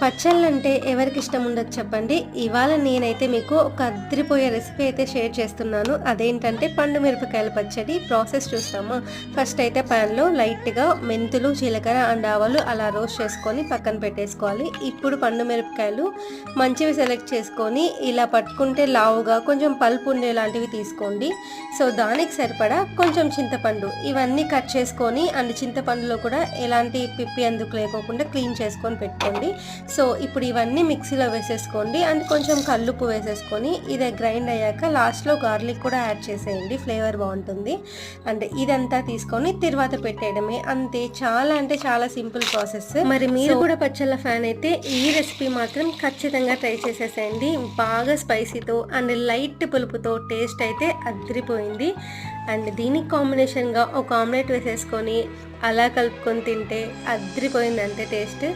పచ్చళ్ళంటే ఎవరికి ఇష్టం ఉండదు చెప్పండి. ఇవాళ నేనైతే మీకు ఒక అద్దిరిపోయే రెసిపీ అయితే షేర్ చేస్తున్నాను. అదేంటంటే పండు మిరపకాయల పచ్చడి. ప్రాసెస్ చూస్తామా? ఫస్ట్ అయితే ప్యాన్లో లైట్గా మెంతులు, జీలకర్ర అండ్ ఆవాలు అలా రోస్ట్ చేసుకొని పక్కన పెట్టేసుకోవాలి. ఇప్పుడు పండు మిరపకాయలు మంచివి సెలెక్ట్ చేసుకొని ఇలా పట్టుకుంటే లావుగా కొంచెం పల్పు ఉండేలాంటివి తీసుకోండి. సో దానికి సరిపడా కొంచెం చింతపండు ఇవన్నీ కట్ చేసుకొని అండ్ చింతపండులో కూడా ఎలాంటి పిప్పి అందుకు లేకోకుండా క్లీన్ చేసుకొని పెట్టుకోండి. సో ఇప్పుడు ఇవన్నీ మిక్సీలో వేసేసుకోండి అండ్ కొంచెం కల్లుప్పు వేసేసుకొని ఇది గ్రైండ్ అయ్యాక లాస్ట్లో గార్లిక్ కూడా యాడ్ చేసేయండి, ఫ్లేవర్ బాగుంటుంది. అండ్ ఇదంతా తీసుకొని తర్వాత పెట్టేయడమే, అంతే. చాలా అంటే చాలా సింపుల్ ప్రాసెస్. మరి మీరు కూడా పచ్చళ్ళ ఫ్యాన్ అయితే ఈ రెసిపీ మాత్రం ఖచ్చితంగా ట్రై చేసేసేయండి. బాగా స్పైసీతో అండ్ లైట్ పులుపుతో టేస్ట్ అయితే అదిరిపోయింది. అండ్ దీనికి కాంబినేషన్గా ఒక ఆమ్లెట్ వేసేసుకొని అలా కలుపుకొని తింటే అదిరిపోయింది అంతే టేస్ట్.